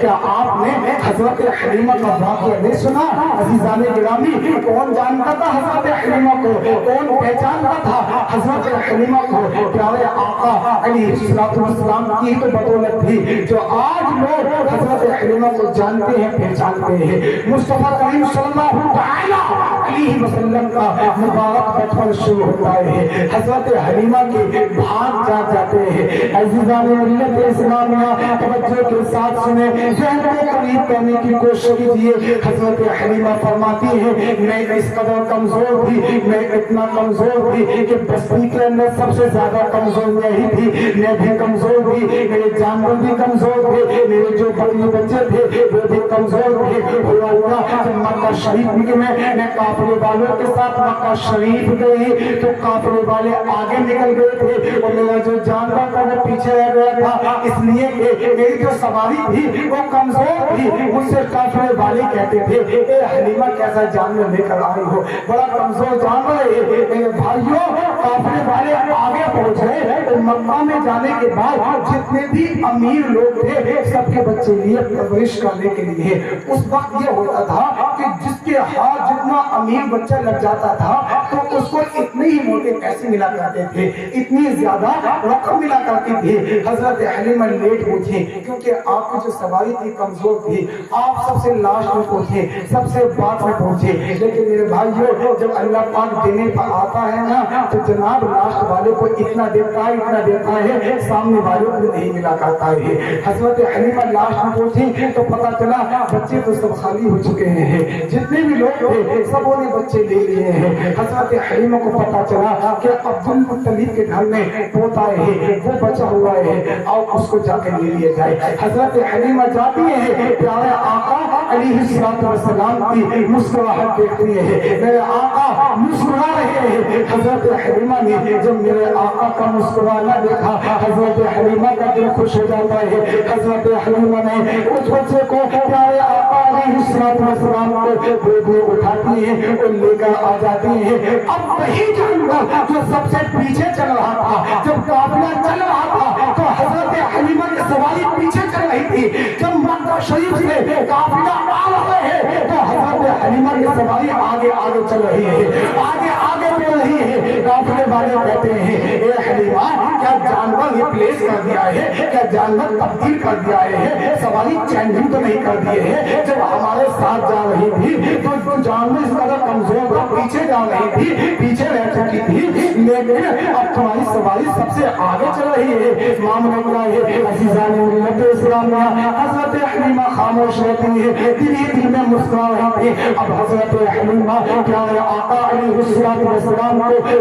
کیا آپ نے حضرت حلیمہ کا واقعہ نہیں سنا؟ عزیزان گرامی، کون جانتا تھا حضرت حلیمہ کو؟ کون پہچانتا تھا حضرت حلیمہ کو؟ پیارے آقا علیہ السلام کی تو بدولت تھی جو آج لوگ حضرت حلیمہ کو جانتے ہیں، پہچانتے ہیں۔ مصطفیٰ کریم صلی اللہ علیہ وسلم کا مبارک بچپن شروع ہوتا ہے، حضرت حلیمہ کے بھاگ جاتے ہیں۔ عزیزان ملت اسلامیہ، توجہ کے ساتھ سنیں، ذہن کو قریب کرنے کی کوشش کیجیے۔ حضرت حلیمہ فرماتی ہے میں اس قدر کمزور تھی، میں اتنا کمزور تھی کہ بستی کے اندر سب سے زیادہ کمزور میں ہی تھی، میں بھی کمزور تھی، میرے جانور بھی کمزور تھے، میرے جو بچے تھے وہ بھی کمزور تھے۔ جب مکہ شریف میں قافلے والوں کے ساتھ مکہ شریف گئی تو قافلے والے آگے نکل گئے تھے اور میرا جو جانور تھا وہ پیچھے رہ گیا تھا، اس لیے کہ میری جو سواری تھی وہ کمزور تھی۔ مجھ سے قافلے والے کہتے تھے اے حلیمہ کیسا جانور لے کر آئی ہو، بڑا کمزور جانور ہے۔ میرے بھائیوں، قافلے والے آگے پہنچ گئے اور مکہ میں جانے کے بعد جتنے بھی امیر لوگ تھے سب کے بچے لیے پرورش کرنے کے لیے اس وقت یہ ہوتا تھا کہ جس کے ہاتھ جتنا امیر بچہ لگ جاتا تھا تو اس کو اتنے ہی موٹے پیسے ملا کرتے تھے، اتنی زیادہ رقم ملا کرتی تھی۔ حضرت حلیمہ لیٹ پہنچی کیونکہ آپ کی جو سواری تھی کمزور تھی، آپ سب سے لاسٹ میں پہنچے، سب سے بعد میں پہنچے۔ لیکن میرے بھائیوں، جب اللہ پاک دینے پر آتا ہے نا تو جناب لاسٹ والے کو اتنا دیتا ہے سامنے والوں کو نہیں ملا کرتا ہے۔ حضرت حلیمہ لاسٹ میں پہنچی تو پتا چلا بچے تو سب خالی ہو چکے ہیں، جتنے بھی لوگ تھے سبوں نے بچے لے لیے ہیں۔ حضرت حلیمہ کو پتا چلا کہ عبد المطلب کے گھر میں پوتا ہے وہ بچا ہوا ہے، آؤ اس کو جا کے لے لیا جائے۔ حضرت حلیمہ جاتی ہے، پیارے آقا علیہ السلام کی مسکراہٹ دیکھتی ہے، میرے آقا مسکرا رہے ہیں۔ حضرت حلیمہ نے جب میرے آقا کا مسکرانا دیکھا حضرت حلیمہ کا دل خوش ہو جاتا ہے۔ حضرت حلیمہ نے اس بچے کو پیارے آقا علیہ السلام کو گود میں اٹھاتی ہے اور لے کر آ جاتی ہے۔ اب وہی جانور جو سب سے پیچھے چل رہا تھا، جب قافلہ چل رہا تھا تو حضرت حلیمہ کی سواری پیچھے چل رہی تھی، جب مکہ شریف سے قافلہ آ رہا ہے تو حضرت حلیمہ کی سواری آگے چل رہی ہے، آگے چل رہی ہے۔ قافلے والے کہتے ہیں اے حلیمہ کیا جانور ریپلیس کر دیا ہے، کیا جانور تبدیل کر دیا ہے، سواری چینجنگ تو نہیں کر دیے ہے؟ جب ہمارے ساتھ جا رہی تھی تو جانور اس قدر کمزور تھا، پیچھے جا رہی تھی، پیچھے رہ چکی تھی، لیکن اب تمہاری سواری سب سے آگے چل رہی ہے۔ معاملہ کیا ہے عزیزان ملت اسلامیہ؟ حضرت حلیمہ خاموش رہتی ہے، دل میں مسکرا رہی تھی۔ اب حضرت حلیمہ پیارے آقا علیہ السلام کو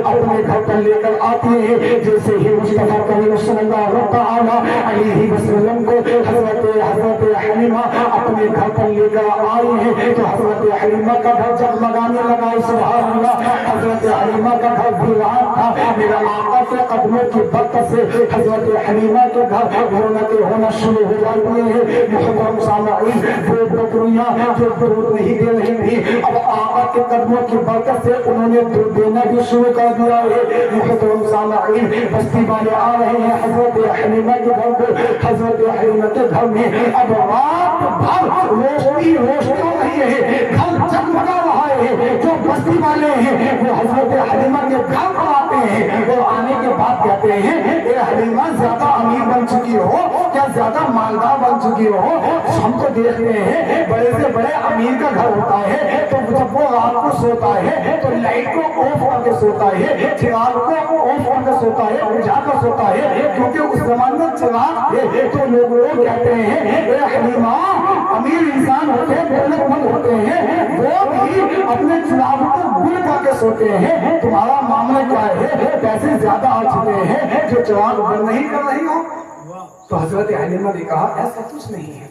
اپنے گھر پر لے کر آتی ہے۔ جیسے ہی مصطفیٰ کریم صلی اللہ تعالی علیہ وسلم کو حضرت حلیمہ اپنے گھر پر لے کر آئی ہے تو حضرت حلیمہ کا گھر جگمگانے لگا، سبحان اللہ۔ حضرت حلیمہ کا گھر ویران تھا، میرے آقا کے قدموں کی برکت سے حضرت حلیمہ کے گھر رونقیں ہونا شروع ہو جاتی ہیں۔ محترم سامعین، وہ بکریاں جو دودھ نہیں دے رہی تھی اب آقا کے قدموں کی برکت سے انہوں نے دودھ دینا بھی شروع کر دیا ہے۔ محترم سامعین، بستی والے آ رہے ہیں حضرت حلیمہ کے گھر کو، حضرت حلیمہ کے گھر میں اب رات بھر روشنی ہو رہی ہے، گھر جگمگا رہا ہے۔ جو بستی والے ہیں وہ حضرت حلیمہ کے گھر پر آتے ہیں اور آنے کے بعد کہتے ہیں اے حلیمہ زیادہ امیر بن چکی ہو کیا، زیادہ مالدار بن چکی ہو؟ ہم تو دیکھتے ہیں بڑے سے بڑے امیر کا گھر ہوتا ہے تو جب وہ رات کو سوتا ہے تو لائٹ کو آف کر کے سوتا ہے، چراغ کو آف کر کے سوتا ہے، بجھا کر سوتا ہے، کیونکہ اس زمانے میں چراغ تھے تو لوگ کہتے ہیں اے حلیمہ امیر انسان ہوتے ہیں، دولت مند ہوتے ہیں، وہ بھی اپنے چراغ کو گل کر کے سوتے ہیں، تمہارا معاملہ کیا ہے؟ پیسے زیادہ آ چکے ہیں جو چراغ بند نہیں کر رہی ہو؟ تو حضرت حلیمہ نے کہا ایسا کچھ نہیں ہے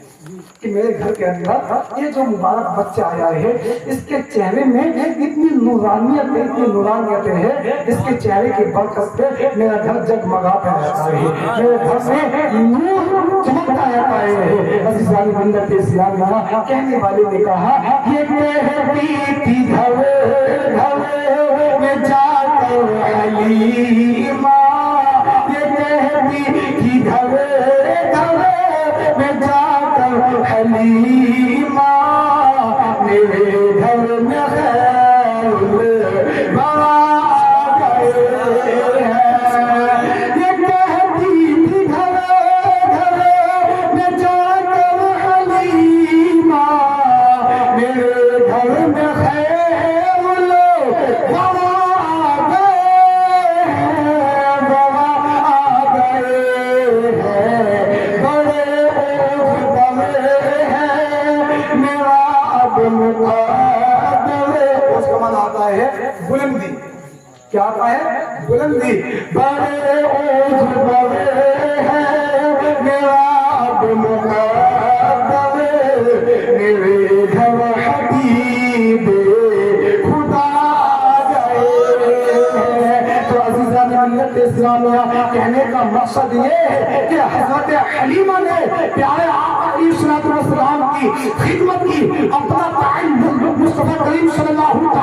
کہ میرے گھر کے اندر یہ جو مبارک بچہ آیا ہے اس کے چہرے میں اتنی نورانیت ہے، اس کے چہرے کی برکت سے میرا گھر جگمگاتا رہتا ہے، میرے گھر سے نور چمکتا رہتا ہے۔ عزیزان ملت اسلامیہ، کہنے والے نے کہا یہ کہتی تھی گھر میں جا کر حلیمہ، یہ کہتی تھی گھر میں جا کر حلیمہ میرے گھر میں خیر برا گئے ہیں یہ کہتی تھی گھر گھر میں جا کر حلیمہ میرے گھر میں خیر لوگ برا بلندی کیا آتا ہے بلندی بڑے اوج بڑے ہیں میرا اب مقدر میرے گھر حبیب خدا گئے ہیں تو عزیزان ملت اسلامیہ کہنے کا مقصد یہ ہے کہ حضرت حلیمہ نے پیارے آقا علیہ السلام کی خدمت کی اپنا تعلق مصطفیٰ کریم صلی اللہ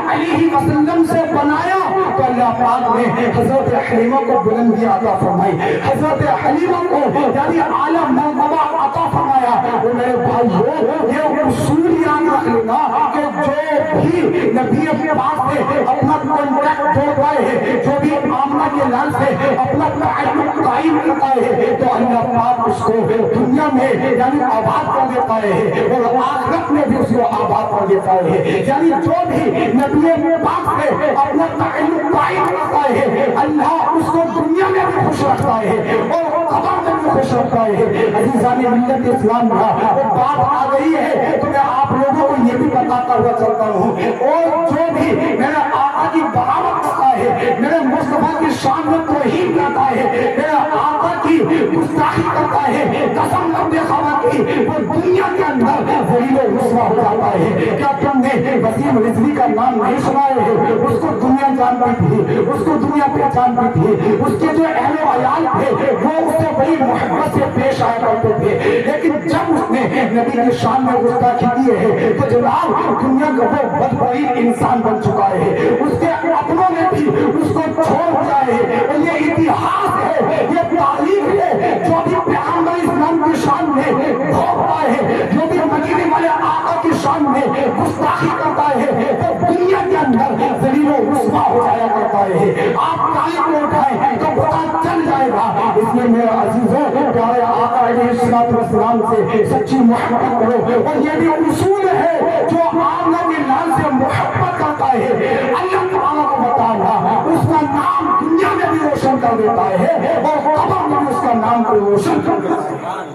علیہ وسلم سے بنایا تو اللہ پاک نے حضرت حلیمہ کو بلندی عطا فرمائی حضرت حلیمہ کو یعنی اعلیٰ مرتبہ عطا فرمایا وہ میرے بھائیو یہ اصول یاد رکھ لینا کہ جو بھی نبی پاک سے اپنا کانٹیکٹ جوڑتا ہے جو بھی آمنہ کے لال سے اپنا تعلق قائم کرتا ہے تو اللہ پاک اس کو دنیا میں یعنی آباد کر دیتا ہے اور آخرت میں بھی اس کو آباد کر دیتا ہے یعنی جو بھی نبی پاک سے اپنا تعلق قائم کرتا ہے اللہ اس کو دنیا میں بھی خوش رکھتا ہے اور قبر میں بھی خوش رکھتا ہے عزیزان ملت اسلام کا بات آ گئی ہے تو میں آپ لوگوں کو یہ بھی بتاتا ہوا چلتا ہوں اور جو بھی میرے آقا کی بغاوت کرتا ہے میرے مصطفیٰ کی شان میں توہین کرتا ہے میرے آقا کی گستاخی کرتا ہے قسم رب خدا کی وہ دنیا کے اندر ذلیل و رسوا ہو جاتا ہے کیا تم نے وسیم رضوی کا نام نہیں سنا ہے اس کو دنیا جانتی تھی اس کو دنیا پہچانتی تھی اس کے جو اہل و عیال تھے وہ اس سے بڑی محبت سے پیش آیا کرتے تھے لیکن جب اس نے نبی کی شان میں گستاخی کی ہے تو جناب دنیا کا وہ بدبخت انسان بن چکا ہے اس کے اپنوں نے بھی اس کو چھوڑ دیا ہے اور یہ اتہاس ہے یہ تاریخ ہے جو بھی پیغمبر اسلام کی شان میں بھوکتا ہے جو بھی مدینے والے آقا کی شان میں گستاخی کرتا ہے وہ دنیا کے اندر ذلیل و رسوا ہو جایا کرتا ہے آپ تاریخ کو اٹھائیں تو پتہ چل جائے گا اس لیے میرے عزیزوں پیارے آقا علیہ السلام سے سچی محبت کرو اور یہ بھی اصول ہے جو آمنہ کے لال سے محبت کرتا ہے اللہ تعالیٰ کو بتانا اس کا نام دنیا میں بھی روشن کر دیتا ہے اور قبر میں بھی اس کا نام کو روشن کر دیتا ہے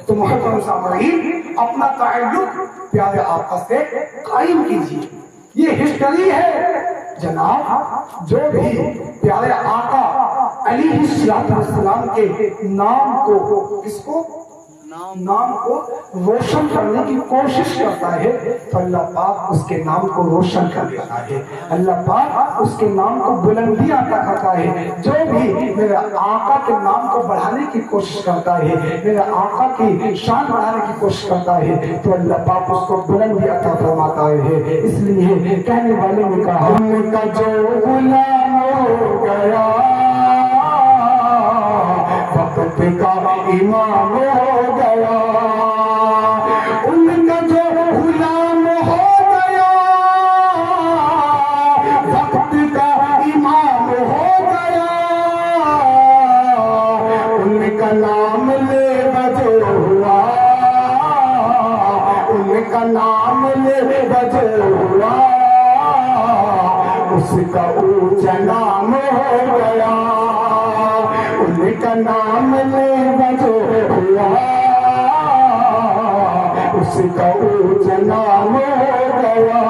تو محترم سامعین اپنا تعلق پیارے آقا سے قائم کیجیے یہ ہسٹری ہے جناب جو بھی پیارے آقا علیہ السلام کے نام کو کس کو نام کو روشن کرنے کی کوشش کرتا ہے تو اللہ پاک اس کے نام کو روشن کر دیتا ہے اللہ پاک اس کے نام کو بلندی عطا کرتا ہے جو بھی میرے آقا کے نام کو بڑھانے کی کوشش کرتا ہے میرے آقا کی شان بڑھانے کی کوشش کرتا ہے تو اللہ پاک اس کو بلندی عطا فرماتا ہے اس لیے کہنے والے نے کہا ہم کا جو غلام ہو گیا وقت کا امام ہو گیا ان کا جو غلام ہو گیا وقت کا امام ہو گیا ان کا نام لے بجو ہوا ان کا نام لے بجو ہوا اس کا اونچا نام ہو گیا ان کا نام لے بجو ہوا اس کا اونچا نام ہو گیا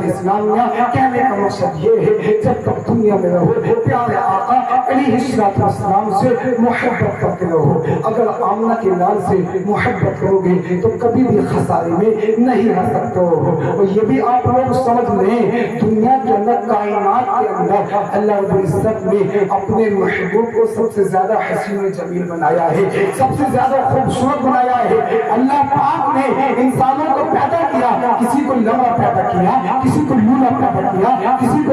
اسلامیہ کہنے کا مقصد یہ ہے جب تک دنیا میں رہو پیارے آقا علیہ السلام سے محبت کرتے رہو اگر آمنہ کے لال سے محبت کرو گے تو کبھی بھی خسارے میں نہیں رہ سکتے ہو اور یہ بھی آپ لوگ سمجھ لیں دنیا کے اندر کائنات کے اندر اللہ رب العزت نے اپنے محبوب کو سب سے زیادہ حسین و جمیل بنایا ہے سب سے زیادہ خوبصورت بنایا ہے اللہ پاک نے انسانوں کو پیدا کیا کسی کو لمبا پیدا کیا کسی کو لولا پیدا کیا کسی کو